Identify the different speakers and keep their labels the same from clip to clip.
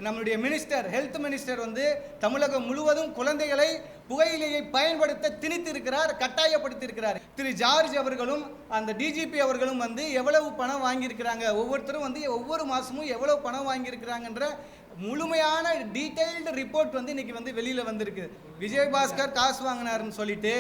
Speaker 1: நம்மளுடைய minister health minister வந்து தமிழகம் முழுவதும் குழந்தைகளை புகையிலையை பயன்படுத்த திணித்திருக்கிறார், கட்டாயப்படுத்தியிருக்கிறார். திரு ஜார்ஜ் அவர்களும் அந்த டிஜிபி அவர்களும் வந்து எவ்வளவு பணம் வாங்கியிருக்கிறாங்க, ஒவ்வொருத்தரும் வந்து ஒவ்வொரு மாதமும் எவ்வளவு பணம் வாங்கியிருக்கிறாங்கன்ற முழுமையான டீடைல்டு ரிப்போர்ட் வந்து இன்னைக்கு வந்து வெளியில் வந்திருக்கு. விஜயபாஸ்கர் காசு வாங்கினாருன்னு சொல்லிட்டு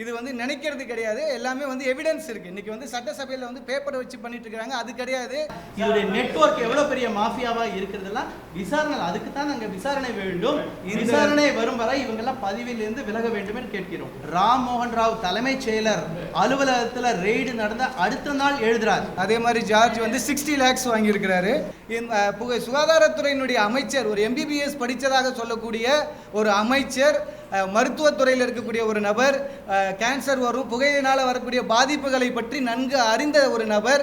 Speaker 1: இது வந்து நினைக்கிறது கிடையாது, எல்லாமே வந்து எவிடன்ஸ் இருக்கு. இன்னைக்கு வந்து சட்டசபையில் வந்து பேப்பரை வச்சு பண்ணிட்டு இருக்காங்க, அது கிடையாது.
Speaker 2: இதோட நெட்வொர்க் எவ்வளவு பெரிய மாஃபியாவா இருக்கிறதெல்லாம் விசாரணை, அதுக்கு தான் நாங்கள் விசாரணை வேண்டும். விசாரணை வரும் வரை இவங்கெல்லாம் பதவியிலிருந்து விலக வேண்டும் என்று கேட்கிறோம். ராம் மோகன் ராவ் தலைமைச் செயலர் அலுவலகத்தில் ரெய்டு நடந்த அடுத்த நாள் எழுதுறார்.
Speaker 1: அதே மாதிரி ஜார்ஜ் வந்து 60 lakhs வாங்கியிருக்கிறாரு. சுகாதாரத்துறையினுடைய அமைச்சர், ஒரு MBBS படித்ததாக சொல்லக்கூடிய ஒரு அமைச்சர், மருத்துவத்துறையில் இருக்கக்கூடிய ஒரு நபர், கேன்சர் வரும் புகையினால் வரக்கூடிய பாதிப்புகளை பற்றி நன்கு அறிந்த ஒரு நபர்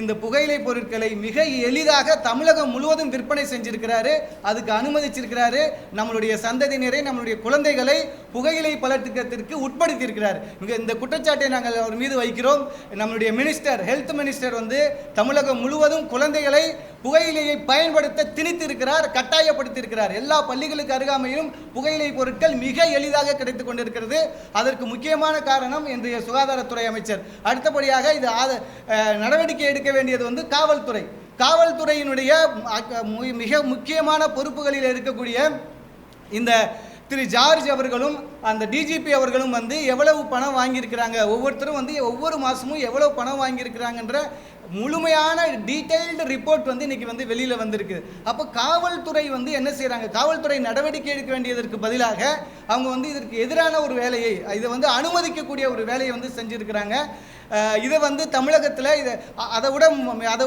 Speaker 1: இந்த புகையிலை பொருட்களை மிக எளிதாக தமிழகம் முழுவதும் விற்பனை செஞ்சிருக்கிறாரு, அதுக்கு அனுமதிச்சிருக்கிறாரு. நம்மளுடைய சந்ததியினரை, நம்மளுடைய குழந்தைகளை புகையிலை பழக்கத்திற்கு உட்படுத்தியிருக்கிறார். இந்த குற்றச்சாட்டை நாங்கள் அவர் மீது வைக்கிறோம். நம்மளுடைய மினிஸ்டர் ஹெல்த் மினிஸ்டர் வந்து தமிழகம் முழுவதும் குழந்தைகளை புகையிலையை பயன்படுத்த திணித்திருக்கிறார், கட்டாயப்படுத்தியிருக்கிறார். எல்லா பள்ளிகளுக்கு அருகாமையிலும் புகையிலை பொருட்கள் மிக எளிதாக கிடைத்துக் கொண்டிருக்கிறது. அதற்கு முக்கியமான காரணம் இன்றைய சுகாதாரத்துறை அமைச்சர். அடுத்தபடியாக இது நடவடிக்கை எடுக்க வேண்டியது வந்து காவல்துறை. காவல்துறையினுடைய மிக முக்கியமான பொறுப்புகளில் இருக்கக்கூடிய இந்த திரு ஜார்ஜ் அவர்களும் அந்த டிஜிபி அவர்களும் வந்து எவ்வளவு பணம் வாங்கியிருக்கிறாங்க, ஒவ்வொருத்தரும் வந்து ஒவ்வொரு மாதமும் எவ்வளவு பணம் வாங்கியிருக்கிறாங்கன்ற முழுமையான டீடைல்டு ரிப்போர்ட் வந்து இன்னைக்கு வந்து வெளியில் வந்திருக்கு. அப்போ காவல்துறை வந்து என்ன செய்கிறாங்க, காவல்துறை நடவடிக்கை எடுக்க வேண்டியதற்கு பதிலாக அவங்க வந்து இதற்கு எதிரான ஒரு வேலையை, இதை வந்து அனுமதிக்கக்கூடிய ஒரு வேலையை வந்து செஞ்சுருக்கிறாங்க. இதை வந்து தமிழகத்தில் அதை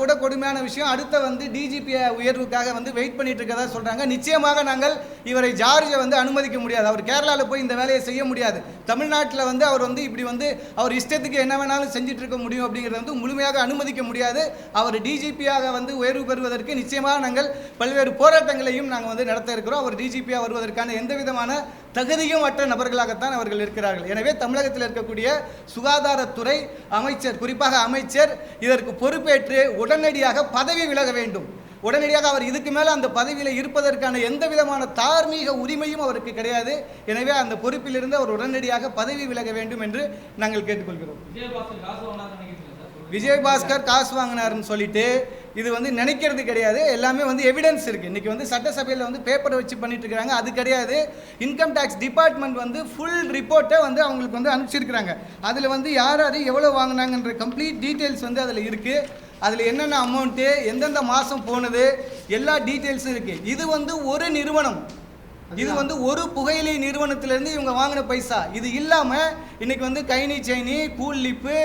Speaker 1: விட கொடுமையான விஷயம், அடுத்த வந்து டிஜிபி உயர்வுக்காக வந்து வெயிட் பண்ணிட்டு இருக்கதா சொல்கிறாங்க. நிச்சயமாக நாங்கள் இவரை ஜார்ஜை வந்து அனுமதிக்க முடியாது. அவர் கேரளாவில் போய் இந்த வேலையை செய்ய முடியாது. தமிழ்நாட்டில் வந்து அவர் வந்து இப்படி வந்து அவர் இஷ்டத்துக்கு என்ன வேணாலும் செஞ்சுட்டு இருக்க முடியும் அப்படிங்கிறத வந்து முழுமையாக அனுமதிக்க முடியாது. அவர் டிஜிபியாக வந்து உயர்வு பெறுவதற்கு நிச்சயமாக நாங்கள் பல்வேறு போராட்டங்களையும் நாங்கள் வந்து நடத்த இருக்கிறோம். அவர் டிஜிபியாக வருவதற்கான எந்த விதமான தகுதியும் அற்ற நபர்களாகத்தான் அவர்கள் இருக்கிறார்கள். எனவே தமிழகத்தில் இருக்கக்கூடிய சுகாதாரத்துறை அமைச்சர், குறிப்பாக அமைச்சர் இதற்கு பொறுப்பேற்று உடனடியாக பதவி விலக வேண்டும். உடனடியாக அவர் இதுக்கு மேலே அந்த பதவியில் இருப்பதற்கான எந்த விதமான தார்மீக உரிமையும் அவருக்கு கிடையாது. எனவே அந்த பொறுப்பிலிருந்து அவர் உடனடியாக பதவி விலக வேண்டும் என்று நாங்கள் கேட்டுக்கொள்கிறோம். விஜயபாஸ்கர் காசு வாங்கினாருன்னு சொல்லிட்டு இது வந்து நினைக்கிறது கிடையாது, எல்லாமே வந்து எவிடன்ஸ் இருக்குது. இன்றைக்கி வந்து சட்டசபையில் வந்து பேப்பரை வச்சு பண்ணிட்டு இருக்கிறாங்க, அது கிடையாது. இன்கம் டேக்ஸ் டிபார்ட்மெண்ட் வந்து ஃபுல் ரிப்போர்ட்டை வந்து அவங்களுக்கு வந்து அனுப்பிச்சிருக்கிறாங்க. அதில் வந்து யார் யார் எவ்வளோ வாங்கினாங்கன்ற கம்ப்ளீட் டீட்டெயில்ஸ் வந்து அதில் இருக்குது. அதில் என்னென்ன அமௌண்ட்டு, எந்தெந்த மாதம் போனது, எல்லா டீட்டெயில்ஸும் இருக்குது. இது வந்து ஒரு நிறுவனம், இது வந்து ஒரு புகையிலை நிறுவனத்திலேருந்து இவங்க வாங்கின பைசா. இது இல்லாமல் இன்றைக்கி வந்து கைனி சைனி, கூல் லிப்பு,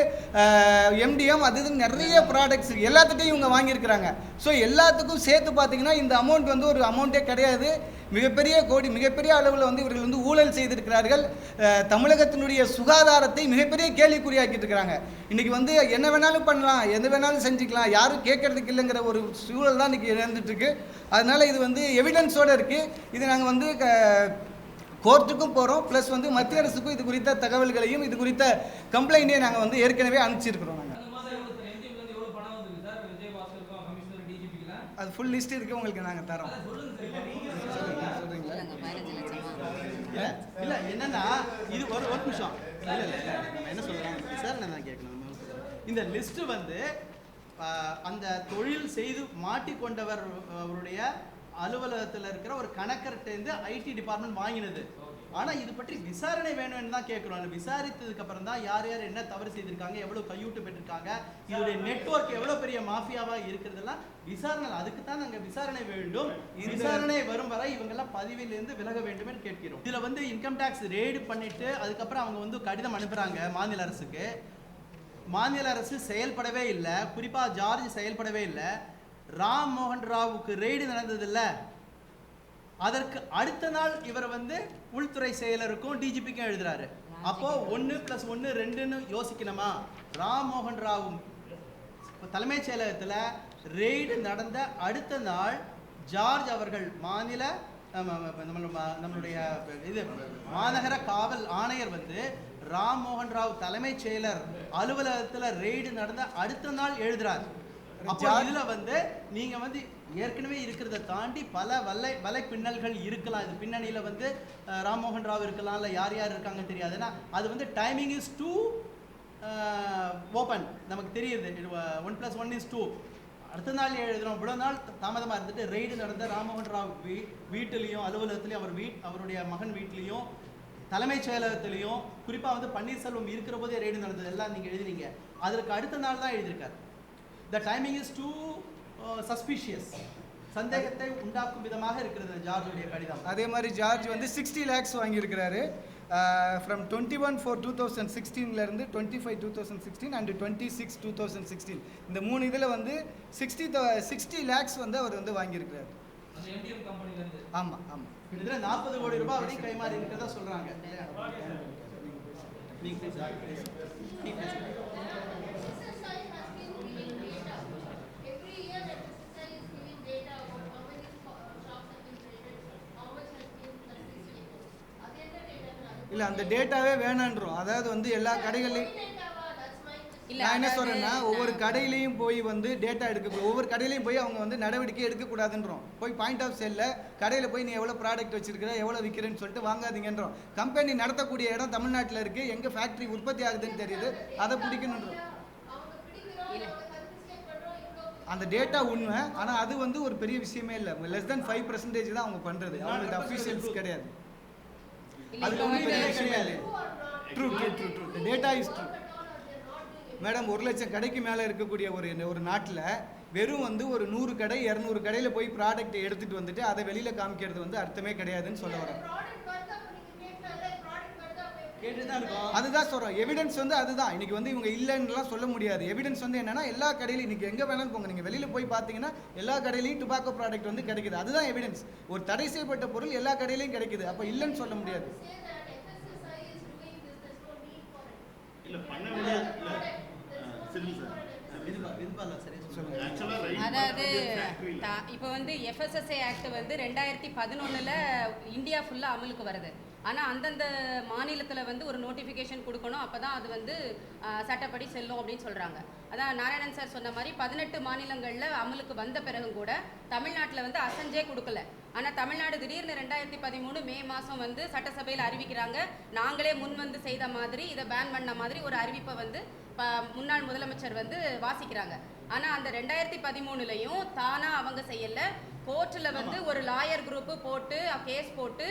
Speaker 1: MDM, அது நிறைய ப்ராடக்ட்ஸ் எல்லாத்துட்டையும் இவங்க வாங்கியிருக்கிறாங்க. ஸோ எல்லாத்துக்கும் சேர்த்து பார்த்திங்கன்னா இந்த அமௌண்ட் வந்து ஒரு அமௌண்ட்டே கிடையாது. மிகப்பெரிய அளவில் வந்து இவர்கள் வந்து ஊழல் செய்திருக்கிறார்கள். தமிழகத்தினுடைய சுகாதாரத்தை மிகப்பெரிய கேள்விக்குறியாக்கிட்டு இருக்கிறாங்க. இன்றைக்கி வந்து என்ன வேணாலும் பண்ணலாம், எது வேணாலும் செஞ்சுக்கலாம், யாரும் கேட்கறதுக்கு இல்லைங்கிற ஒரு சூழல் தான் இன்றைக்கி நடந்துட்டுருக்கு. அதனால் இது வந்து எவிடன்ஸோடு இருக்குது. இது நாங்கள் வந்து கோர்ட்டுக்கும் போகிறோம், ப்ளஸ் வந்து மத்திய அரசுக்கும் இது குறித்த தகவல்களையும் இது குறித்த கம்ப்ளைண்ட்டையும் நாங்கள் வந்து ஏற்கனவே அனுப்பிச்சிருக்கிறோம். நாங்கள் அது ஃபுல் லிஸ்ட் இருக்குது, உங்களுக்கு நாங்கள் தரோம்.
Speaker 2: இல்லை என்னன்னா இது ஒரு நிமிஷம், இல்லை நம்ம என்ன சொல்கிறோம் சார், நான் கேட்கணும். இந்த லிஸ்ட்டு வந்து அந்த தொழில் செய்து மாட்டிக்கொண்டவர் அவருடைய அலுவலகத்தில் இருக்கிற ஒரு கணக்கர்கிட்டேருந்து IT டிபார்ட்மெண்ட் வாங்கினது. ஆனால் இது பற்றி விசாரணை வேணும்னு தான் கேட்குறோம். விசாரித்ததுக்கு அப்புறம் தான் யார் யார் என்ன தவறு செய்திருக்காங்க, எவ்வளோ கையூட்டு பெற்றிருக்காங்க, இதோடைய நெட்வொர்க் எவ்வளோ பெரிய மாஃபியாவாக இருக்கிறதெல்லாம் விசாரணை, அதுக்கு தான் நாங்கள் விசாரணை வேண்டும். விசாரணை வரும் வரை இவங்கெல்லாம் பதவியிலிருந்து விலக வேண்டும் என்று கேட்கிறோம். இதில் வந்து இன்கம் டேக்ஸ் ரெய்டு பண்ணிட்டு அதுக்கப்புறம் அவங்க வந்து கடிதம் அனுப்புகிறாங்க மாநில அரசுக்கு. மாநில அரசு செயல்படவே இல்லை, குறிப்பாக ஜார்ஜ் செயல்படவே இல்லை. ராம் மோகன் ராவுக்கு ரெய்டு நடந்ததில்ல, அதற்கு அடுத்த நாள் இவர் வந்து உள்துறை செயலருக்கும் டிஜிபிக்கும் எழுதுறாரு. அப்போ 1+1 2ன்னு யோசிக்கணுமா? ராம் மோகன் ராவும் தலைமைச் செயலகத்தில் ரெய்டு நடந்த அடுத்த நாள் ஜார்ஜ் அவர்கள் நம்மளுடைய மாநகர காவல் ஆணையர் வந்து ராம் மோகன் ராவ் தலைமைச் செயலர் அலுவலகத்தில் ரெய்டு நடந்த அடுத்த நாள் எழுதுறாரு. அப்போ இதுல வந்து நீங்க வந்து ஏற்கனவே இருக்கிறத தாண்டி பல வலை பின்னல்கள் இருக்கலாம். இது பின்னணியில் வந்து ராம்மோகன் ராவ் இருக்கலாம், இல்லை யார் யார் இருக்காங்கன்னு தெரியாது. ஏன்னா அது வந்து டைமிங் இஸ் டூ ஓப்பன், நமக்கு தெரியுது. 1+1 = 2. அடுத்த நாள் எழுதுகிறோம், இவ்வளோ நாள் தாமதமாக இருந்துட்டு ரெய்டு நடந்த ராம்மோகன் ராவ் வீட்டிலையும் அலுவலகத்துலையும் அவருடைய மகன் வீட்லேயும் தலைமைச் செயலகத்திலையும் குறிப்பாக வந்து பன்னீர்செல்வம் இருக்கிற போதே ரெய்டு நடந்தது எல்லாம் நீங்கள் எழுதினீங்க. அதற்கு அடுத்த நாள் தான் எழுதியிருக்காரு. The timing is too suspicious, சந்தேகத்தை உண்டாக்கும் விதமாக இருக்கிறது ஜார்ஜுடைய கடிதம்.
Speaker 1: அதே மாதிரி ஜார்ஜ் வந்து 60 lakhs வாங்கியிருக்கிறாரு. ஃப்ரம் 21/4/2016 25 2016 அண்ட் 26 2016 இந்த 3 இதில் வந்து 60 lakhs வந்து அவர் வந்து வாங்கியிருக்கிறார். ஆமாம் ஆமாம்,
Speaker 2: கிட்டத்தட்ட 40 கோடி ரூபாய் வரை கைமாறி இருக்கிறதா சொல்றாங்க.
Speaker 1: இல்லை அந்த டேட்டாவே வேணான்றோம். அதாவது வந்து எல்லா கடைகள்லையும் நான் என்ன சொல்கிறேன்னா, ஒவ்வொரு கடையிலையும் போய் வந்து டேட்டா ஒவ்வொரு கடையிலையும் போய் அவங்க வந்து நடவடிக்கை எடுக்கக்கூடாதுன்றோம். போய் பாயிண்ட் ஆஃப் சேலில் கடையில் போய் நீ எவ்வளோ ப்ராடக்ட் வச்சிருக்கிற, எவ்வளோ விற்கிறேன்னு சொல்லிட்டு வாங்காதீங்கன்றோம். கம்பெனி நடத்தக்கூடிய இடம் தமிழ்நாட்டில் இருக்குது, எங்கே ஃபேக்ட்ரி உற்பத்தி ஆகுதுன்னு தெரியுது, அதை பிடிக்கணுன்றோம். அந்த டேட்டா உண்மை, ஆனால் அது வந்து ஒரு பெரிய விஷயமே இல்லை. less than 5% தான் அவங்க பண்ணுறது, அவங்களுக்கு அஃபிஷியல்ஸ் கிடையாது. அது ஒன்றும் பெரிய விஷயமே இல்லை. True true true true data is true madam. 1 லட்சம் கடைக்கு மேலே இருக்கக்கூடிய ஒரு நாட்டில் வெறும் வந்து ஒரு 100 கடை 200 கடையில் போய் ப்ராடக்ட் எடுத்துகிட்டு வந்துட்டு அதை வெளியில் காமிக்கிறது வந்து அர்த்தமே கிடையாதுன்னு சொல்ல வரேன். அதுதான் சொல்கிறோம். எவிடன்ஸ் வந்து அதுதான். இன்றைக்கி வந்து இவங்க இல்லைன்னுலாம் சொல்ல முடியாது. எவிடன்ஸ் வந்து என்னென்னா எல்லா கடையிலையும் இன்றைக்கி எங்கே வேணாலும் போங்க, நீங்கள் வெளியில் போய் பார்த்தீங்கன்னா எல்லா கடையிலையும் டுபாக்கோ ப்ராடக்ட் வந்து கிடைக்குது. அதுதான் எவிடன்ஸ். ஒரு தடை செய்யப்பட்ட பொருள் எல்லா கடையிலையும் கிடைக்குது, அப்போ இல்லைன்னு சொல்ல முடியாது.
Speaker 3: அதாவது இப்போ வந்து FSSAI ஆக்ட் வந்து 2011 இந்தியா ஃபுல்லாக அமலுக்கு வருது. ஆனால் அந்தந்த மாநிலத்தில் வந்து ஒரு நோட்டிஃபிகேஷன் கொடுக்கணும், அப்போ தான் அது வந்து சட்டப்படி செல்லும் அப்படின்னு சொல்கிறாங்க. அதான் நாராயணன் சார் சொன்ன மாதிரி 18 மாநிலங்களில் அமலுக்கு வந்த பிறகும் கூட தமிழ்நாட்டில் வந்து அசஞ்சே கொடுக்கல. ஆனால் தமிழ்நாடு திடீர்னு 2013 மே மாதம் வந்து சட்டசபையில் அறிவிக்கிறாங்க. நாங்களே முன் வந்து செய்த மாதிரி இதை பேன் பண்ண மாதிரி ஒரு அறிவிப்பை வந்து முன்னாள் முதலமைச்சர் வந்து வாசிக்கிறாங்க. ஆனால் அந்த 2013லையும் தானாக அவங்க செய்யலை. கோர்ட்டில் வந்து ஒரு லாயர் குரூப்பு போட்டு கேஸ் போட்டு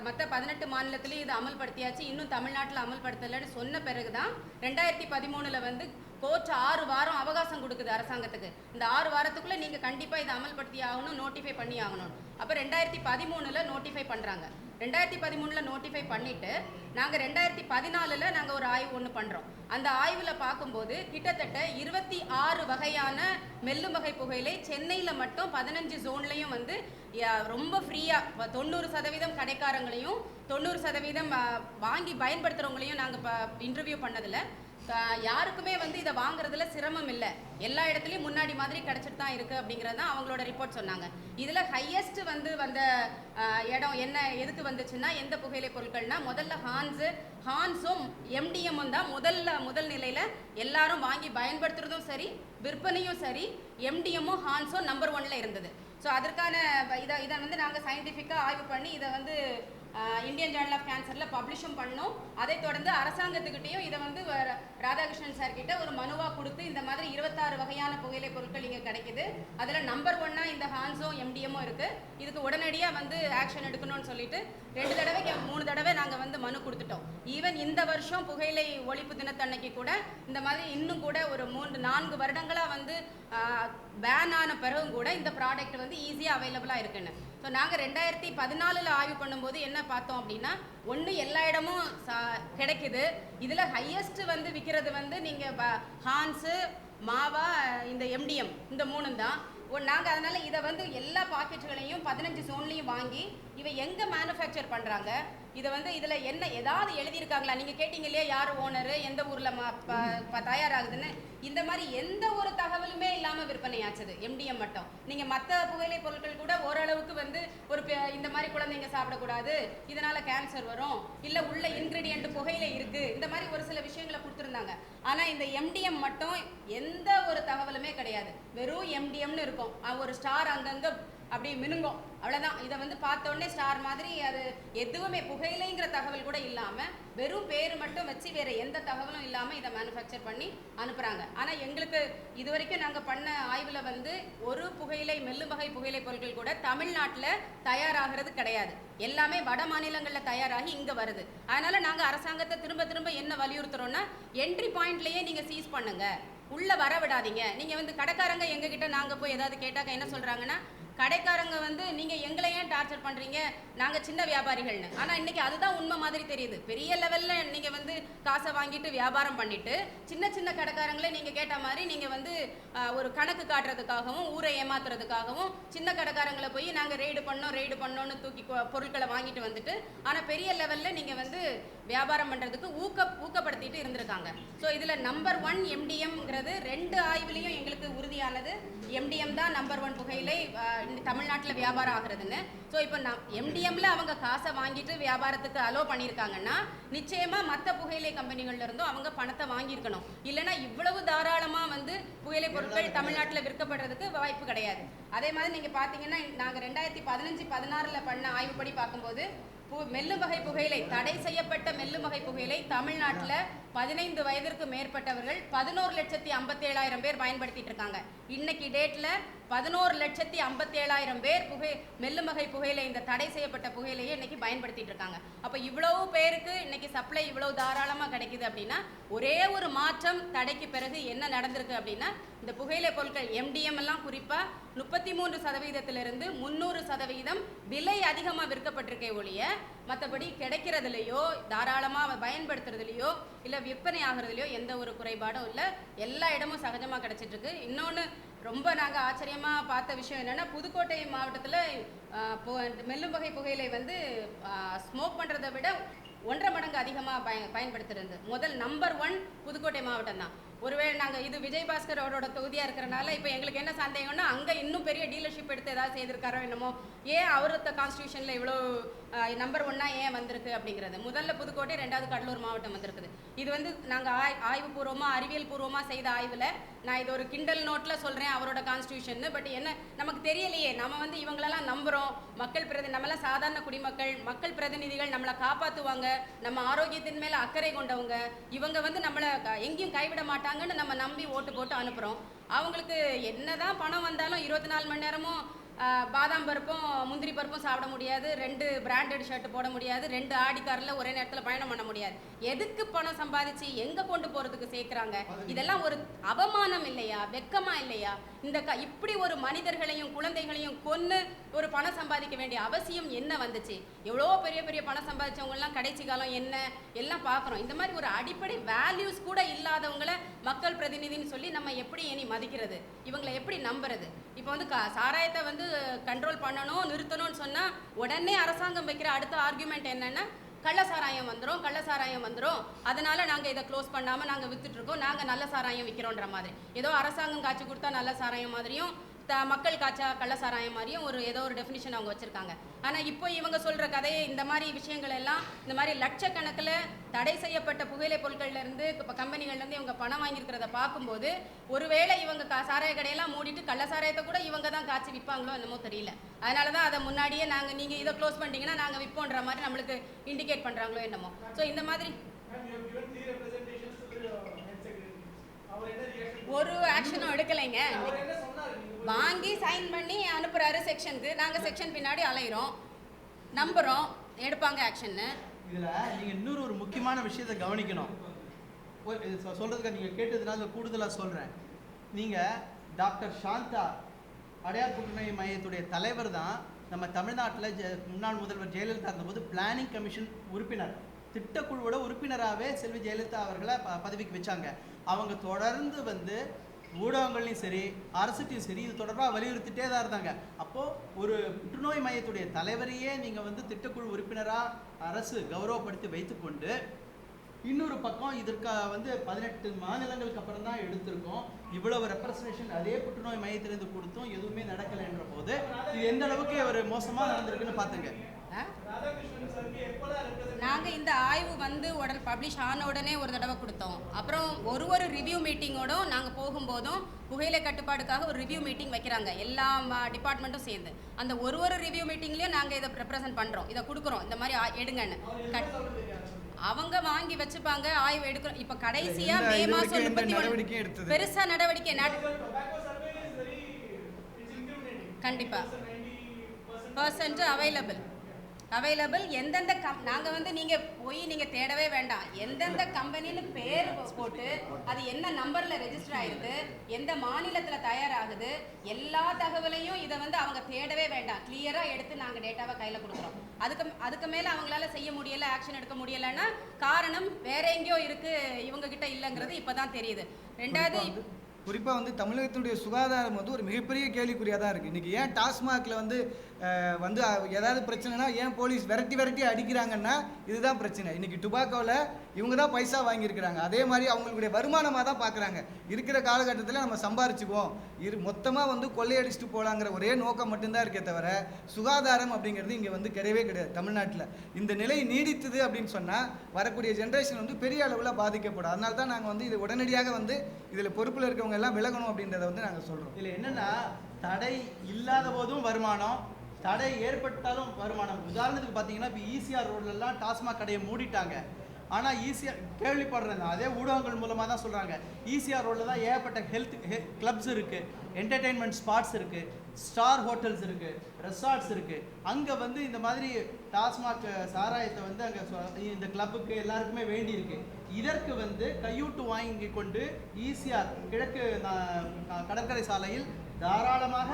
Speaker 3: மற்ற 18 மாநிலத்திலையும் இதை அமல்படுத்தியாச்சு, இன்னும் தமிழ்நாட்டில் அமல்படுத்தலைன்னு சொன்ன பிறகு தான் 2013 வந்து கோர்ட் 6 வாரம் அவகாசம் கொடுக்குது அரசாங்கத்துக்கு. இந்த 6 வாரத்துக்குள்ளே நீங்கள் கண்டிப்பாக இதை அமல்படுத்தி ஆகணும், நோட்டிஃபை பண்ணி ஆகணும். அப்போ 2013 நோட்டிஃபை பண்ணுறாங்க. 2013 நோட்டிஃபை பண்ணிவிட்டு நாங்கள் 2014 நாங்கள் ஒரு ஆய்வு ஒன்று பண்ணுறோம். அந்த ஆய்வில் பார்க்கும்போது கிட்டத்தட்ட 26 வகையான மெல்லும் வகை புகையிலை சென்னையில் மட்டும் 15 ஜோன்லையும் வந்து ரொம்ப ஃப்ரீயாக 90% கடைக்காரங்களையும் 90% வாங்கி பயன்படுத்துகிறவங்களையும் நாங்கள் இன்டர்வியூ பண்ணதில் யாருக்குமே வந்து இதை வாங்குறதுல சிரமம் இல்லை. எல்லா இடத்துலையும் முன்னாடி மாதிரி கிடச்சிட்டு தான் இருக்குது அப்படிங்கிறது தான் அவங்களோட ரிப்போர்ட் சொன்னாங்க. இதில் ஹையஸ்ட் வந்து வந்த இடம் என்ன எதுக்கு வந்துச்சுன்னா, எந்த புகையிலை பொருட்கள்னா முதல்ல ஹான்ஸும் MDMம் தான் முதல் நிலையில் எல்லாரும் வாங்கி பயன்படுத்துறதும் சரி, விற்பனையும் சரி, MDMமும் ஹான்ஸும் நம்பர் 1ல் இருந்தது. ஸோ அதற்கான இதை வந்து நாங்கள் சயின்டிஃபிக்காக ஆய்வு பண்ணி இதை வந்து இந்தியன் ஜேர்னல் ஆஃப் கேன்சரில் பப்ளிஷும் பண்ணோம். அதை தொடர்ந்து அரசாங்கத்துக்கிட்டையும் இதை வந்து ராதாகிருஷ்ணன் சார்கிட்ட ஒரு மனுவாக கொடுத்து இந்த மாதிரி 26 வகையான புகையிலை பொருட்கள் இங்கே கிடைக்குது, அதில் நம்பர் 1 இந்த ஹான்ஸும் MDMமும் இருக்குது, இதுக்கு உடனடியாக வந்து ஆக்ஷன் எடுக்கணும்னு சொல்லிட்டு 2 தடவைக்கு 3 தடவை நாங்கள் வந்து மனு கொடுத்துட்டோம். ஈவன் இந்த வருஷம் புகையிலை ஒழிப்பு தினத்தன்னைக்கு கூட இந்த மாதிரி இன்னும் கூட ஒரு 3-4 வருடங்களாக வந்து பேன் ஆன பிறகும் கூட இந்த ப்ராடக்ட் வந்து ஈஸியாக அவைலபிளாக இருக்குன்னு. ஸோ நாங்கள் 2014 ஆய்வு பண்ணும்போது என்ன பார்த்தோம் அப்படின்னா, ஒன்று எல்லா இடமும் கிடைக்குது. இதில் ஹையஸ்ட் வந்து விற்கிறது வந்து நீங்கள் ஹான்ஸு, மாவா, இந்த MDM இந்த 3 தான். நாங்கள் அதனால் இதை வந்து எல்லா பாக்கெட்டுகளையும் 15 ஜோன்லையும் வாங்கி இவை எங்கே மேனுஃபேக்சர் பண்ணுறாங்க, இதை வந்து இதில் என்ன ஏதாவது எழுதியிருக்காங்களா, நீங்கள் கேட்டிங்க இல்லையா யார் ஓனரு, எந்த ஊரில் தயாராகுதுன்னு, இந்த மாதிரி எந்த ஒரு தகவலுமே இல்லாமல் விற்பனை ஆச்சுது MDM மட்டும். நீங்கள் மற்ற புகையிலை பொருட்கள் கூட ஓரளவுக்கு வந்து ஒரு இந்த மாதிரி குழந்தைங்க சாப்பிடக்கூடாது, இதனால கேன்சர் வரும், இல்ல உள்ள இன்கிரீடியன்ட் புகையில இருக்கு, இந்த மாதிரி ஒரு சில விஷயங்களை கொடுத்துருந்தாங்க. ஆனா இந்த MDM மட்டும் எந்த ஒரு தகவலுமே கிடையாது. வெறும் MDMனு இருக்கும். ஒரு ஸ்டார் அங்கங்க அப்படி மினுங்கும், அவ்வளோதான். இதை வந்து பார்த்த உடனே ஸ்டார் மாதிரி அது எதுவுமே புகையிலைங்கிற தகவல் கூட இல்லாமல் வெறும் பேர் மட்டும் வச்சு வேறு எந்த தகவலும் இல்லாமல் இதை மேனுஃபேக்சர் பண்ணி அனுப்புகிறாங்க. ஆனால் எங்களுக்கு இது வரைக்கும் நாங்கள் பண்ண ஆய்வில் வந்து ஒரு புகையிலை மெல்லும் வகை புகையிலை பொருட்கள் கூட தமிழ்நாட்டில் தயாராகிறது கிடையாது. எல்லாமே வட மாநிலங்களில் தயாராகி இங்கே வருது. அதனால் நாங்கள் அரசாங்கத்தை திரும்ப திரும்ப என்ன வலியுறுத்துறோன்னா, என்ட்ரி பாயிண்ட்லேயே நீங்கள் சீஸ் பண்ணுங்க, உள்ளே வர விடாதீங்க. நீங்கள் வந்து கடைக்காரங்க எங்ககிட்ட நாங்கள் போய் ஏதாவது கேட்டாக்க என்ன சொல்கிறாங்கன்னா, கடைக்காரங்க வந்து நீங்கள் எங்களை ஏன் டார்ச்சர் பண்ணுறீங்க, நாங்கள் சின்ன வியாபாரிகள்னு. ஆனால் இன்றைக்கி அதுதான் உண்மை மாதிரி தெரியுது. பெரிய லெவலில் நீங்கள் வந்து காசை வாங்கிட்டு வியாபாரம் பண்ணிவிட்டு சின்ன சின்ன கடைக்காரங்களே நீங்கள் கேட்ட மாதிரி நீங்கள் வந்து ஒரு கணக்கு காட்டுறதுக்காகவும் ஊரை ஏமாத்துறதுக்காகவும் சின்ன கடைக்காரங்களை போய் நாங்கள் ரெய்டு பண்ணோன்னு தூக்கி பொருட்களை வாங்கிட்டு வந்துட்டு, ஆனால் பெரிய லெவலில் நீங்கள் வந்து வியாபாரம் பண்ணுறதுக்கு ஊக்கப்படுத்திட்டு இருந்திருக்காங்க. ஸோ இதில் நம்பர் 1 MDMங்கிறது 2 ஆய்வுலேயும் எங்களுக்கு உறுதியானது. MDM தான் நம்பர் 1 புகையிலை தமிழ்நாட்டில் வியாபாரம் ஆகுறதுன்னு. ஸோ இப்போ MDMல அவங்க காசை வாங்கிட்டு வியாபாரத்துக்கு அலோ பண்ணியிருக்காங்கன்னா நிச்சயமாக மற்ற புகையிலை கம்பெனிகள்ல இருந்தும் அவங்க பணத்தை வாங்கியிருக்கணும். இல்லைன்னா இவ்வளவு தாராளமாக வந்து புகையிலை பொருட்கள் தமிழ்நாட்டில் விற்கப்படுறதுக்கு வாய்ப்பு கிடையாது. அதே மாதிரி நீங்கள் பார்த்தீங்கன்னா நாங்கள் 2015-16 பண்ண ஆய்வுப்படி பார்க்கும்போது மெல்லும் வகை புகையிலை, தடை செய்யப்பட்ட மெல்லும் வகை புகையிலை தமிழ்நாட்டில் 15 வயதிற்கு மேற்பட்டவர்கள் 11,57,000 பேர் பயன்படுத்திட்டு இருக்காங்க. இன்னைக்கு டேட்ல 11,57,000 பேர் மெல்லும் வகை புகையிலை, இந்த தடை செய்யப்பட்ட புகையிலையை இன்னைக்கு பயன்படுத்திட்டு இருக்காங்க. அப்ப இவ்வளவு பேருக்கு இன்னைக்கு சப்ளை இவ்வளவு தாராளமா கிடைக்குது அப்படின்னா, ஒரே ஒரு மாற்றம் தடைக்கு பிறகு என்ன நடந்திருக்கு அப்படின்னா, இந்த புகையிலை பொருட்கள் MDM எல்லாம் குறிப்பா 33% 300% விலை அதிகமாக விற்கப்பட்டிருக்கே ஒழிய மற்றபடி கிடைக்கிறதுலையோ தாராளமாக பயன்படுத்துறதுலையோ இல்லை விற்பனை ஆகிறதுலையோ எந்த ஒரு குறைபாடும் இல்லை. எல்லா இடமும் சகஜமாக கிடைச்சிட்டு இருக்கு. இன்னொன்று ரொம்ப நாங்கள் ஆச்சரியமாக பார்த்த விஷயம் என்னென்னா, புதுக்கோட்டை மாவட்டத்தில் மெல்லும் வகை புகையிலை வந்து ஸ்மோக் பண்ணுறதை விட 1.5 மடங்கு அதிகமாக பயன்படுத்துறது முதல் நம்பர் 1 புதுக்கோட்டை மாவட்டம் தான். ஒருவேளை நாங்கள் இது விஜயபாஸ்கர் அவரோட தொகுதியாக இருக்கிறனால இப்போ எங்களுக்கு என்ன சந்தேகம்னா, அங்கே இன்னும் பெரிய டீலர்ஷிப் எடுத்து ஏதாவது செய்திருக்காரோ என்னமோ, ஏன் அவரத்த கான்ஸ்டியூஷனில் இவ்வளோ நம்பர் 1 ஏன் வந்திருக்கு அப்படிங்கிறது. முதல்ல புதுக்கோட்டை, 2வது கடலூர் மாவட்டம் வந்திருக்குது. இது வந்து நாங்கள் ஆய்வுபூர்வமாக அறிவியல் பூர்வமாக செய்த ஆய்வில் நான் இது ஒரு கிண்டல் நோட்டில் சொல்கிறேன் அவரோட கான்ஸ்டியூஷன். பட் என்ன நமக்கு தெரியலையே, நம்ம வந்து இவங்களெல்லாம் நம்புகிறோம். நம்மளாம் சாதாரண குடிமக்கள், மக்கள் பிரதிநிதிகள் நம்மளை காப்பாற்றுவாங்க, நம்ம ஆரோக்கியத்தின் மேலே அக்கறை கொண்டவங்க, இவங்க வந்து நம்மளை எங்கேயும் கைவிட மாட்டாங்கன்னு நம்ம நம்பி ஓட்டு போட்டு அனுப்புகிறோம். அவங்களுக்கு என்னதான் பணம் வந்தாலும் 24 மணி நேரமும் பாதாம் பருப்பும் முந்திரி பருப்பும் சாப்பிட முடியாது, 2 பிராண்டட் ஷர்ட் போட முடியாது, 2 ஆடி காரில் ஒரே நேரத்தில் பயணம் பண்ண முடியாது. எதுக்கு பணம் சம்பாதிச்சு எங்கே கொண்டு போகிறதுக்கு சேர்க்குறாங்க? இதெல்லாம் ஒரு அவமானம் இல்லையா, வெக்கமா இல்லையா? இப்படி ஒரு மனிதர்களையும் குழந்தைகளையும் கொன்று ஒரு பணம் சம்பாதிக்க வேண்டிய அவசியம் என்ன வந்துச்சு? எவ்வளோ பெரிய பெரிய பணம் சம்பாதிச்சவங்கலாம் கடைசி காலம் என்ன எல்லாம் பார்க்குறோம். இந்த மாதிரி ஒரு அடிப்படை வேல்யூஸ் கூட இல்லாதவங்களை மக்கள் பிரதிநிதின்னு சொல்லி நம்ம எப்படி இனி மதிக்கிறது? இவங்களை எப்படி நம்புறது? இப்போ வந்து சாராயத்தை வந்து கண்ட்ரோல் பண்ணணும், நிறுத்தணும்னு சொன்னால் உடனே அரசாங்கம் வைக்கிற அடுத்த ஆர்குமெண்ட் என்னன்னா, கள்ளசாராயம் வந்துடும், அதனால நாங்கள் இதை க்ளோஸ் பண்ணாமல் நாங்கள் வித்துட்ருக்கோம், நாங்கள் நல்ல சாராயம் விற்கிறோன்ற மாதிரி. ஏதோ அரசாங்கம் காய்ச்சி கொடுத்தா நல்ல சாராயம் மாதிரியும் மக்கள் காய்ச்சா கள்ளசாராயம் மாதிரியும் ஏதோ ஒரு டெஃபினிஷன் அவங்க வச்சுருக்காங்க. ஆனால் இப்போ இவங்க சொல்கிற கதையை, இந்த மாதிரி விஷயங்கள் எல்லாம், இந்த மாதிரி லட்சக்கணக்கில் தடை செய்யப்பட்ட புகையிலை பொருட்கள்லேருந்து இப்போ கம்பெனிகள்லேருந்து இவங்க பணம் வாங்கியிருக்கிறத பார்க்கும்போது, ஒருவேளை இவங்க சாராய கடையெல்லாம் மூடிட்டு கள்ளசாராயத்தை கூட இவங்க தான் காய்ச்சி விற்பாங்களோ என்னமோ தெரியல. அதனால தான் அதை முன்னாடியே நீங்கள் இதை க்ளோஸ் பண்ணிட்டீங்கன்னா நாங்கள் விற்போன்ற மாதிரி நம்மளுக்கு இண்டிகேட் பண்ணுறாங்களோ என்னமோ. ஸோ இந்த மாதிரி ஒரு ஆக்ஷனும் எடுக்கலைங்க. வாங்கி சைன் பண்ணி அனுப்புறாரு செக்ஷனுக்கு, நாங்கள் செக்ஷன் பின்னாடி அலைகிறோம், நம்புகிறோம், எடுப்பாங்க ஆக்ஷன்னு.
Speaker 2: இதில் நீங்கள் இன்னொரு முக்கியமான விஷயத்தை கவனிக்கணும். சொல்கிறதுக்கு நீங்கள் கேட்டதுனால கூடுதலாக சொல்கிறேன். நீங்கள் டாக்டர் சாந்தா, அடையார் புற்றுநோய் மையத்துடைய தலைவர் தான் நம்ம தமிழ்நாட்டில் முன்னாள் முதல்வர் ஜெயலலிதா இருந்தபோது பிளானிங் கமிஷன் உறுப்பினர், திட்டக்குழுவோட உறுப்பினராகவே செல்வி ஜெயலலிதா அவர்களை பதவிக்கு வச்சாங்க. அவங்க தொடர்ந்து வந்து ஊடகங்கள்லையும் சரி அரசுட்டையும் சரி இது தொடர்பாக வலியுறுத்திட்டே தான் இருந்தாங்க. அப்போது ஒரு புற்றுநோய் மையத்துடைய தலைவரையே நீங்கள் வந்து திட்டக்குழு உறுப்பினராக அரசு கௌரவப்படுத்தி வைத்துக்கொண்டு இன்னொரு பக்கம் இதற்கு வந்து 18 மாநிலங்களுக்கு அப்புறம் தான் எடுத்திருக்கோம். இவ்வளவு ரெப்ரசன்டேஷன் அதே புற்றுநோய் மையத்திலிருந்து கொடுத்தும் எதுவுமே நடக்கலைன்ற போது இது எந்த அளவுக்கு ஒரு மோசமா நடந்திருக்குன்னு பாத்துங்க.
Speaker 3: நாங்க இந்த ஆய்வு வந்து உடனே பப்ளிஷ் ஆன உடனே ஒரு தடவை கொடுத்தோம். அப்புறம் ஒரு ரிவ்யூ மீட்டிங்கோடும் நாங்க போகும்போதும் புகையிலை கட்டுப்பாடுக்காக ஒரு ரிவ்யூ மீட்டிங் வைக்கிறாங்க எல்லா டிபார்ட்மெண்ட்டும் சேர்ந்து. அந்த ஒரு ரிவ்யூ மீட்டிங்லயும் நாங்க இதை ரெப்ரசென்ட் பண்றோம், இதை கொடுக்குறோம், இந்த மாதிரி எடுங்கன்னு. அவங்க வாங்கி வச்சுப்பாங்க, ஆய்வு எடுக்கிறோம். இப்ப கடைசியா மே மாசம் 31 பெருசா நடவடிக்கை கண்டிப்பா % அவைலபிள். எந்தெந்த நாங்கள் வந்து நீங்கள் போய் நீங்கள் தேடவே வேண்டாம். எந்தெந்த கம்பெனின்னு பேர் போட்டு அது என்ன நம்பரில் ரெஜிஸ்டர் ஆயிருக்கு, எந்த மாநிலத்தில் தயாராகுது, எல்லா தகவலையும் இதை வந்து அவங்க தேடவே வேண்டாம். கிளியராக எடுத்து நாங்கள் டேட்டாவை கையில் கொடுக்குறோம். அதுக்கு மேலே அவங்களால செய்ய முடியலை, ஆக்ஷன் எடுக்க முடியலைன்னா காரணம் வேற எங்கேயோ இருக்குது, இவங்ககிட்ட இல்லைங்கிறது இப்போ தான் தெரியுது. ரெண்டாவது
Speaker 1: குறிப்பாக வந்து தமிழகத்தினுடைய சுகாதாரம் வந்து ஒரு மிகப்பெரிய கேள்விக்குறியாக தான் இருக்குது. இன்றைக்கி ஏன் டாஸ்மாகில் வந்து ஏதாவது பிரச்சனைனா ஏன் போலீஸ் விரட்டி அடிக்கிறாங்கன்னா இதுதான் பிரச்சனை. இன்றைக்கி டுபாக்கோவில் இவங்க தான் பைசா வாங்கியிருக்கிறாங்க. அதே மாதிரி அவங்களுடைய வருமானமாக தான் பார்க்குறாங்க. இருக்கிற காலகட்டத்தில் நம்ம சம்பாரிச்சுக்குவோம், மொத்தமாக வந்து கொள்ளையடிச்சிட்டு போகலாங்கிற ஒரே நோக்கம் மட்டும்தான் இருக்கே தவிர சுகாதாரம் அப்படிங்கிறது இங்கே வந்து கிடையவே கிடையாது தமிழ்நாட்டில். இந்த நிலை நீடித்தது அப்படின்னு சொன்னால் வரக்கூடிய ஜென்ரேஷன் வந்து பெரிய அளவில் பாதிக்கப்படும். அதனால தான் நாங்கள் வந்து இது உடனடியாக வந்து இதில் பொறுப்பில் இருக்கவங்க எல்லாம் விலகணும் அப்படின்றத வந்து நாங்கள் சொல்கிறோம்.
Speaker 2: இதில் என்னென்னா தடை இல்லாத போதும் வருமானம், தடை ஏற்பட்டாலும் வருமானம். உதாரணத்துக்கு பார்த்தீங்கன்னா இப்போ ஈசிஆர் ரோட்லலாம் டாஸ்மாக் கடையை மூடிட்டாங்க. ஆனால் ஈசிஆர் கேள்விப்படுறேன், அதே ஊடகங்கள் மூலமாக தான் சொல்கிறாங்க, ஈசிஆர் ரோடில் தான் ஏகப்பட்ட ஹெல்த் கிளப்ஸ் இருக்குது, என்டர்டெயின்மெண்ட் ஸ்பாட்ஸ் இருக்குது, ஸ்டார் ஹோட்டல்ஸ் இருக்குது, ரெசார்ட்ஸ் இருக்குது. அங்கே வந்து இந்த மாதிரி டாஸ்மாக் சாராயத்தை வந்து அங்கே இந்த கிளப்புக்கு எல்லாருக்குமே வேண்டி இருக்கு. இதற்கு வந்து கையூட்டு வாங்கி கொண்டு ஈசிஆர் கிழக்கு கடற்கரை சாலையில் தாராளமாக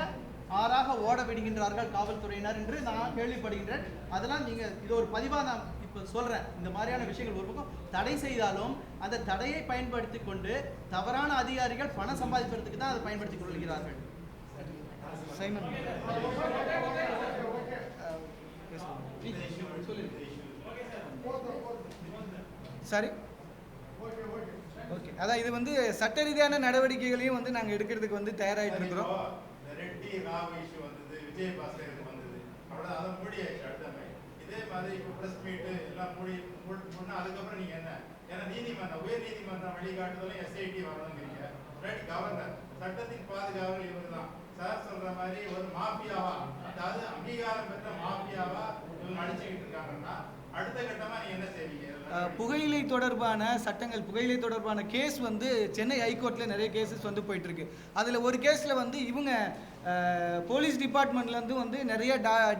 Speaker 2: ஆறாக ஓட விடுகின்றார்கள் காவல்துறையினர் என்று நான் கேள்விப்படுகின்றேன். அதெல்லாம் நீங்கள் இது ஒரு பதிவாக நான் இப்போ சொல்கிறேன். இந்த மாதிரியான விஷயங்கள் ஒரு பக்கம் தடை செய்தாலும் அந்த தடையை பயன்படுத்தி கொண்டு தவறான அதிகாரிகள் பணம் சம்பாதிப்பதற்கு தான் அதை பயன்படுத்திக் கொள்கிறார்கள்.
Speaker 1: சரி, ஓகே. அதான் இது வந்து சட்ட ரீதியான நடவடிக்கைகளையும் வந்து நாங்கள் எடுக்கிறதுக்கு வந்து தயாராகிட்டு இருக்கிறோம்.
Speaker 4: இதே மாதிரி இப்போ ப்ரெஸ் மீட்டு எல்லாம் அதுக்கப்புறம் நீங்கள் என்ன, ஏன்னா நீதிமன்றம் உயர் நீதிமன்றம் வழிகாட்டுதலும் எஸ்ஐடி வரணுங்கிறீங்க. கவர்னர் சட்டத்தின் பாதுகாவலர் இவர் தான். சார் சொல்ற மாதிரி ஒரு மாஃபியாவா, அதாவது அங்கீகாரம் பெற்ற மாஃபியாவா இவங்க அடிச்சுக்கிட்டு இருக்காங்கன்னா அடுத்த கட்டமா நீங்க என்ன செய்வீங்க?
Speaker 1: புகையிலை தொடர்பான சட்டங்கள், புகையிலை தொடர்பான கேஸ் வந்து சென்னை ஹைகோர்ட்டில் நிறைய கேசஸ் வந்து போயிட்டுருக்கு. அதில் ஒரு கேஸில் வந்து இவங்க போலீஸ் டிபார்ட்மெண்ட்லேருந்து வந்து நிறைய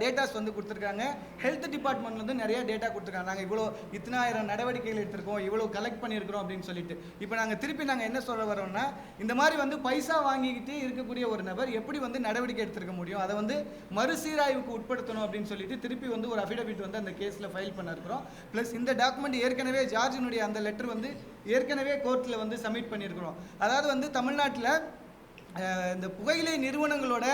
Speaker 1: டேட்டாஸ் வந்து கொடுத்துருக்காங்க, ஹெல்த் டிபார்ட்மெண்ட்லேருந்து நிறைய டேட்டா கொடுத்துருக்காங்க. நாங்கள் இவ்வளோ இத்தனாயிரம் நடவடிக்கைகள் எடுத்திருக்கோம், இவ்வளோ கலெக்ட் பண்ணியிருக்கிறோம் அப்படின்னு சொல்லிட்டு. இப்போ நாங்கள் திருப்பி என்ன சொல்ல வரோம்னா, இந்த மாதிரி வந்து பைசா வாங்கிக்கிட்டு இருக்கக்கூடிய ஒரு நபர் எப்படி வந்து நடவடிக்கை எடுத்திருக்க முடியும், அதை வந்து மறுசீராய்வுக்கு உட்படுத்தணும் அப்படின்னு சொல்லிட்டு திருப்பி வந்து ஒரு அஃபிடவிட் வந்து அந்த கேஸில் ஃபைல் பண்ணிருக்கிறோம். ப்ளஸ் இந்த டாக்குமெண்ட் ஏற்கனவே ஜார்ஜினுடைய அந்த லெட்டர் வந்து ஏற்கனவே கோர்ட்டில் வந்து சப்மிட் பண்ணியிருக்கிறோம். அதாவது வந்து தமிழ்நாட்டில் இந்த புகையிலை நிறுவனங்களோட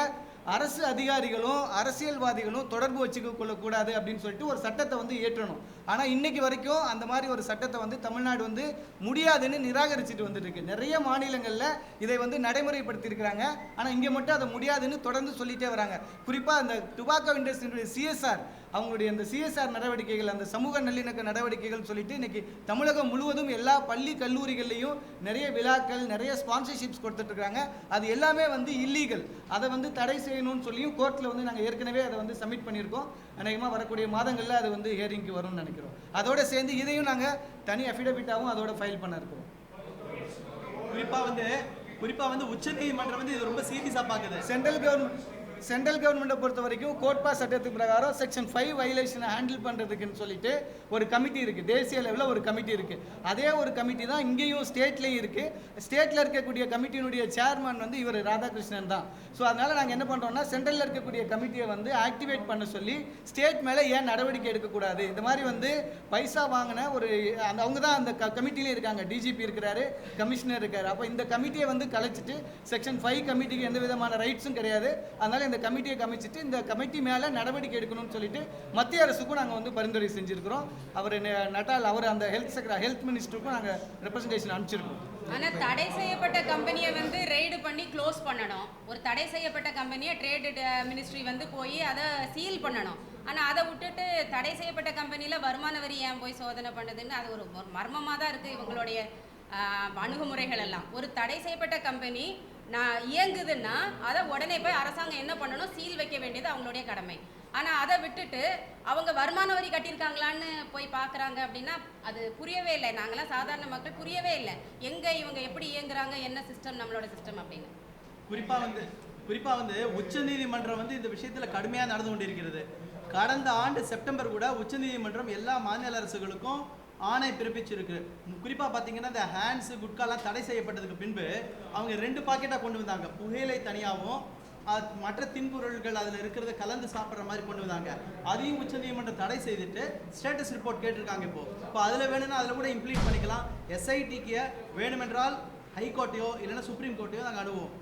Speaker 1: அரசு அதிகாரிகளும் அரசியல்வாதிகளும் தொடர்பு வச்சுக்க கொள்ளக்கூடாது அப்படின்னு சொல்லிட்டு ஒரு சட்டத்தை வந்து ஏற்றணும். ஆனால் இன்னைக்கு வரைக்கும் அந்த மாதிரி ஒரு சட்டத்தை வந்து தமிழ்நாடு வந்து முடியாதுன்னு நிராகரிச்சுட்டு வந்துட்டு இருக்கு. நிறைய மாநிலங்களில் இதை வந்து நடைமுறைப்படுத்தியிருக்கிறாங்க. ஆனால் இங்கே மட்டும் அதை முடியாதுன்னு தொடர்ந்து சொல்லிட்டே வராங்க. குறிப்பாக அந்த டுபாக்கோ இண்டஸ்ட்ரியினுடைய CSR, அவங்களுடைய அந்த CSR நடவடிக்கைகள், அந்த சமூக நல்லிணக்க நடவடிக்கைகள் சொல்லிட்டு இன்னைக்கு தமிழகம் முழுவதும் எல்லா பள்ளி கல்லூரிகள்லையும் நிறைய விழாக்கள், நிறைய ஸ்பான்சர்ஷிப்ஸ் கொடுத்துட்டு இருக்காங்க. அது எல்லாமே வந்து இல்லீகல். அதை வந்து தடை செய்யணும்னு சொல்லியும் கோர்ட்டில் வந்து நாங்கள் ஏற்கனவே அதை வந்து சப்மிட் பண்ணியிருக்கோம். அநேகமாக வரக்கூடிய மாதங்களில் அது வந்து ஹியரிங்க்கு வரும்னு நினைக்கிறோம். அதோட சேர்ந்து இதையும் நாங்கள் தனி அஃபிடவிட்டாகவும் அதோட ஃபைல் பண்ண இருக்கிறோம்.
Speaker 2: குறிப்பாக வந்து உச்ச நீதிமன்றம் வந்து இது ரொம்ப சீரியஸாக பார்க்குது.
Speaker 1: சென்ட்ரல் கவர்மெண்ட்டை பொறுத்த வரைக்கும் கோட்பா சட்டத்துக்கு பிரகாரம் செக்ஷன் 5 வயலேஷனை ஹேண்டில் பண்ணுறதுக்குன்னு சொல்லிட்டு ஒரு கமிட்டி இருக்குது, தேசிய லெவலில் ஒரு கமிட்டி இருக்குது. அதே ஒரு கமிட்டி தான் இங்கேயும் ஸ்டேட்லேயும் இருக்குது. ஸ்டேட்டில் இருக்கக்கூடிய கமிட்டியினுடைய சேர்மன் வந்து இவர் ராதாகிருஷ்ணன் தான். ஸோ அதனால் நாங்கள் என்ன பண்ணுறோம்னா, சென்ட்ரலில் இருக்கக்கூடிய கமிட்டியை வந்து ஆக்டிவேட் பண்ண சொல்லி ஸ்டேட் மேலே ஏன் நடவடிக்கை எடுக்கக்கூடாது, இந்த மாதிரி வந்து பைசா வாங்கின ஒரு அவங்க தான் அந்த கமிட்டிலே இருக்காங்க. DGP இருக்கிறாரு, கமிஷனர் இருக்காரு. அப்போ இந்த கமிட்டியை வந்து கலைச்சிட்டு செக்ஷன் 5 கமிட்டிக்கு எந்த விதமான ரைட்ஸும் கிடையாது. அதனால் இந்த அந்த கமிட்டியை கமிச்சிட்டு இந்த கமிட்டி மேலே நடவடிக்கை எடுக்கணும்னு சொல்லிட்டு மத்திய அரசுக்கும் நாங்கள் வந்து பரிந்துரை செஞ்சுருக்கிறோம். அவர் நட்டால் அவர் அந்த ஹெல்த் மினிஸ்டருக்கும் நாங்கள் ரெப்ரசன்டேஷன் அனுப்பிச்சிருக்கோம்.
Speaker 3: ஆனால் தடை செய்யப்பட்ட கம்பெனியை வந்து ரெய்டு பண்ணி க்ளோஸ் பண்ணணும். ஒரு தடை செய்யப்பட்ட கம்பெனியை ட்ரேடு மினிஸ்ட்ரி வந்து போய் அதை சீல் பண்ணணும். ஆனால் அதை விட்டுட்டு தடை செய்யப்பட்ட கம்பெனியில் வருமான வரி ஏன் போய் சோதனை பண்ணுதுன்னு அது ஒரு மர்மமாக தான் இருக்குது இவங்களுடைய அணுகுமுறைகள் எல்லாம். ஒரு தடை செய்யப்பட்ட கம்பெனி நான் இயங்குதுன்னா அதை உடனே போய் அரசாங்கம் என்ன பண்ணணும், சீல் வைக்க வேண்டியது அவங்களுடைய கடமை. ஆனால் அதை விட்டுட்டு அவங்க வருமான வரி கட்டியிருக்காங்களான்னு போய் பார்க்குறாங்க அப்படின்னா அது புரியவே இல்லை. நாங்களாம் சாதாரண மக்கள் புரியவே இல்லை எங்கே இவங்க எப்படி இயங்குறாங்க, என்ன சிஸ்டம் நம்மளோட சிஸ்டம் அப்படின்னு.
Speaker 2: குறிப்பாக வந்து உச்சநீதிமன்றம் வந்து இந்த விஷயத்தில் கடுமையாக நடந்து கொண்டிருக்கிறது. கடந்த ஆண்டு செப்டம்பர் கூட உச்சநீதிமன்றம் எல்லா மாநில அரசுகளுக்கும் ஆணை பிறப்பிச்சிருக்கு. குறிப்பாக பார்த்தீங்கன்னா இந்த ஹேண்ட்ஸ் குட்காலாம் தடை செய்யப்பட்டதுக்கு பின்பு அவங்க 2 பாக்கெட்டாக கொண்டு வந்தாங்க. புகையிலை தனியாகவும் மற்ற தின்பொருட்கள் அதில் இருக்கிறத கலந்து சாப்பிட்ற மாதிரி கொண்டு வந்தாங்க. அதையும் உச்சநீதிமன்றம் தடை செய்துட்டு ஸ்டேட்டஸ் ரிப்போர்ட் கேட்டிருக்காங்க. இப்போ அதில் வேணும்னா அதில் கூட இம்ப்ளீட் பண்ணிக்கலாம். எஸ்ஐடிக்கு வேணுமென்றால் ஹைகோர்ட்டையோ இல்லைன்னா சுப்ரீம் கோர்ட்டையோ நாங்கள் அனுப்புவோம்.